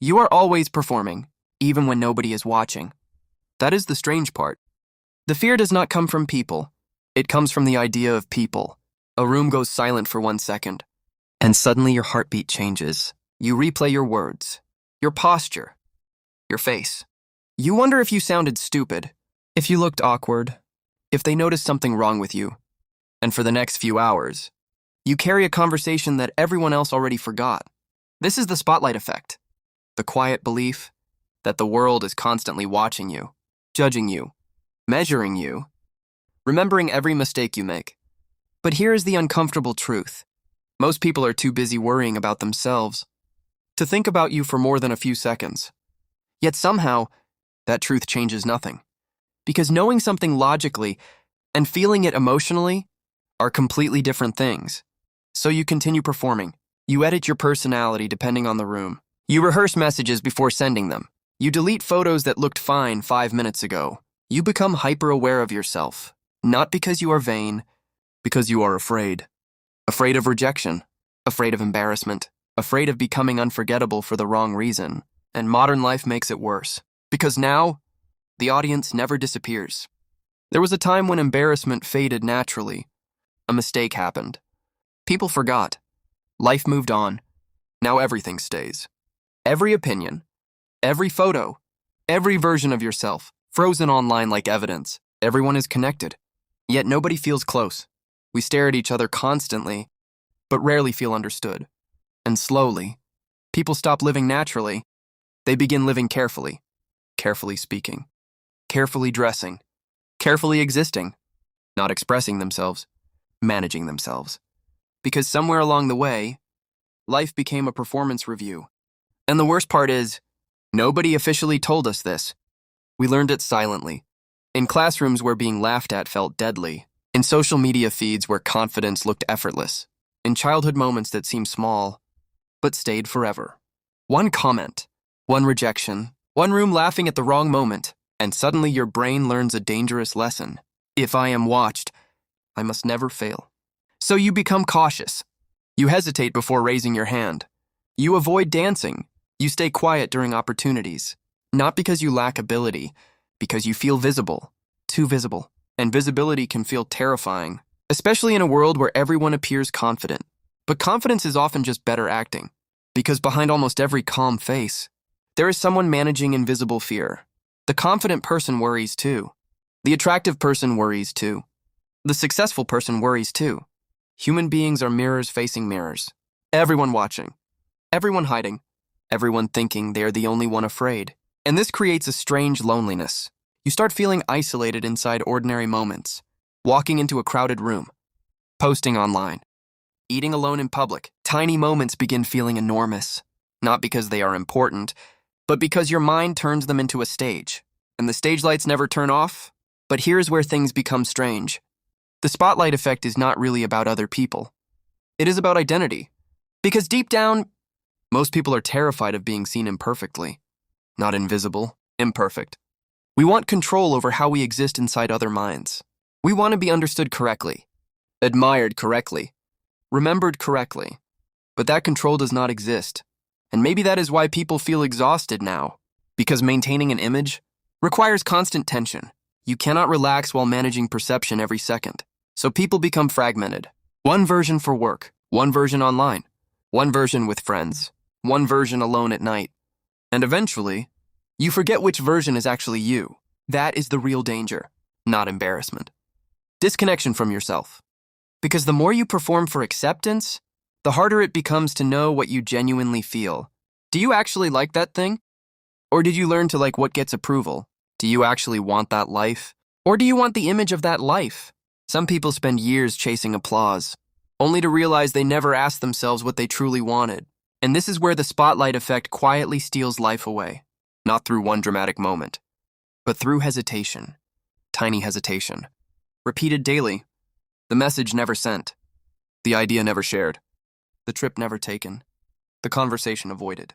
You are always performing, even when nobody is watching. That is the strange part. The fear does not come from people. It comes from the idea of people. A room goes silent for 1 second, and suddenly your heartbeat changes. You replay your words, your posture, your face. You wonder if you sounded stupid, if you looked awkward, if they noticed something wrong with you. And for the next few hours, you carry a conversation that everyone else already forgot. This is the spotlight effect, the quiet belief that the world is constantly watching you, judging you, measuring you, remembering every mistake you make. But here is the uncomfortable truth. Most people are too busy worrying about themselves to think about you for more than a few seconds. Yet somehow, that truth changes nothing. Because knowing something logically and feeling it emotionally are completely different things. So you continue performing. You edit your personality depending on the room. You rehearse messages before sending them. You delete photos that looked fine 5 minutes ago. You become hyper-aware of yourself. Not because you are vain, because you are afraid. Afraid of rejection. Afraid of embarrassment. Afraid of becoming unforgettable for the wrong reason. And modern life makes it worse. Because now, the audience never disappears. There was a time when embarrassment faded naturally. A mistake happened. People forgot. Life moved on. Now everything stays. Every opinion, every photo, every version of yourself, frozen online like evidence. Everyone is connected, yet nobody feels close. We stare at each other constantly, but rarely feel understood. And slowly, people stop living naturally. They begin living carefully, carefully speaking, carefully dressing, carefully existing, not expressing themselves, managing themselves. Because somewhere along the way, life became a performance review. And the worst part is, nobody officially told us this. We learned it silently. In classrooms where being laughed at felt deadly. In social media feeds where confidence looked effortless. In childhood moments that seemed small, but stayed forever. One comment, one rejection, one room laughing at the wrong moment, and suddenly your brain learns a dangerous lesson. If I am watched, I must never fail. So you become cautious. You hesitate before raising your hand. You avoid dancing. You stay quiet during opportunities. Not because you lack ability, because you feel visible. Too visible. And visibility can feel terrifying, especially in a world where everyone appears confident. But confidence is often just better acting, because behind almost every calm face, there is someone managing invisible fear. The confident person worries too. The attractive person worries too. The successful person worries too. Human beings are mirrors facing mirrors. Everyone watching. Everyone hiding. Everyone thinking they're the only one afraid. And this creates a strange loneliness. You start feeling isolated inside ordinary moments. Walking into a crowded room. Posting online. Eating alone in public. Tiny moments begin feeling enormous. Not because they are important, but because your mind turns them into a stage. And the stage lights never turn off. But here's where things become strange. The spotlight effect is not really about other people. It is about identity. Because deep down, most people are terrified of being seen imperfectly. Not invisible, imperfect. We want control over how we exist inside other minds. We want to be understood correctly, admired correctly, remembered correctly. But that control does not exist. And maybe that is why people feel exhausted now. Because maintaining an image requires constant tension. You cannot relax while managing perception every second. So people become fragmented. One version for work, one version online, one version with friends, one version alone at night. And eventually, you forget which version is actually you. That is the real danger, not embarrassment. Disconnection from yourself. Because the more you perform for acceptance, the harder it becomes to know what you genuinely feel. Do you actually like that thing? Or did you learn to like what gets approval? Do you actually want that life? Or do you want the image of that life? Some people spend years chasing applause, only to realize they never asked themselves what they truly wanted. And this is where the spotlight effect quietly steals life away. Not through one dramatic moment, but through hesitation. Tiny hesitation. Repeated daily. The message never sent. The idea never shared. The trip never taken. The conversation avoided.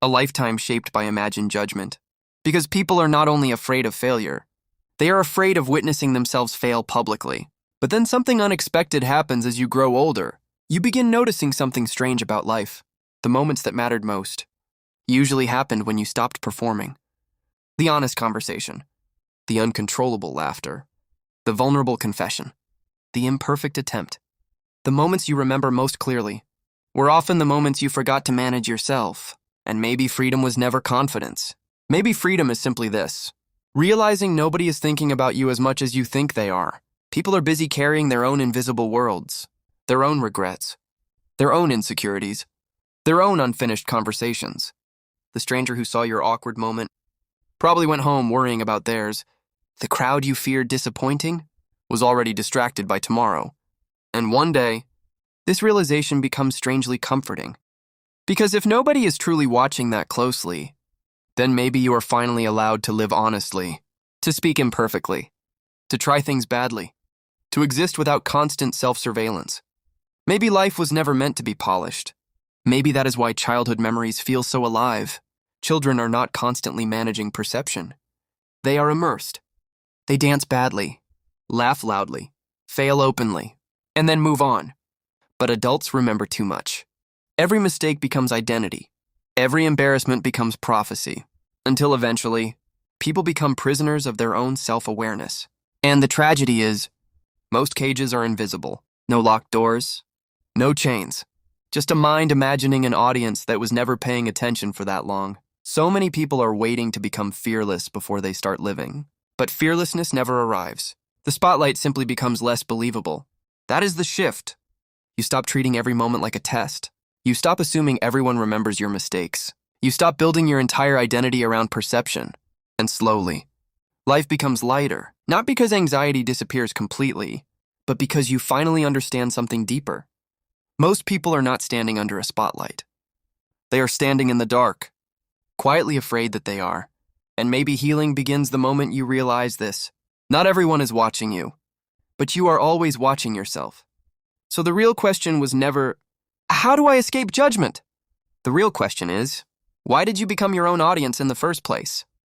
A lifetime shaped by imagined judgment. Because people are not only afraid of failure, they are afraid of witnessing themselves fail publicly. But then something unexpected happens as you grow older. You begin noticing something strange about life. The moments that mattered most. usually happened when you stopped performing. The honest conversation, the uncontrollable laughter, the vulnerable confession, the imperfect attempt. The moments you remember most clearly were often the moments you forgot to manage yourself. And maybe freedom was never confidence. Maybe freedom is simply this: realizing nobody is thinking about you as much as you think they are. People are busy carrying their own invisible worlds, their own regrets, their own insecurities, their own unfinished conversations. The stranger who saw your awkward moment probably went home worrying about theirs. The crowd you feared disappointing was already distracted by tomorrow. And one day, this realization becomes strangely comforting. Because if nobody is truly watching that closely, then maybe you are finally allowed to live honestly, to speak imperfectly, to try things badly, to exist without constant self-surveillance. Maybe life was never meant to be polished. Maybe that is why childhood memories feel so alive. Children are not constantly managing perception. They are immersed. They dance badly, laugh loudly, fail openly, and then move on. But adults remember too much. Every mistake becomes identity. Every embarrassment becomes prophecy, until eventually, people become prisoners of their own self-awareness. And the tragedy is, most cages are invisible. No locked doors, no chains. Just a mind imagining an audience that was never paying attention for that long. So many people are waiting to become fearless before they start living. But fearlessness never arrives. The spotlight simply becomes less believable. That is the shift. You stop treating every moment like a test. You stop assuming everyone remembers your mistakes. You stop building your entire identity around perception. And slowly, life becomes lighter, not because anxiety disappears completely, but because you finally understand something deeper. Most people are not standing under a spotlight. They are standing in the dark, quietly afraid that they are. And maybe healing begins the moment you realize this. Not everyone is watching you, but you are always watching yourself. So the real question was never, how do I escape judgment? The real question is, why did you become your own audience in the first place?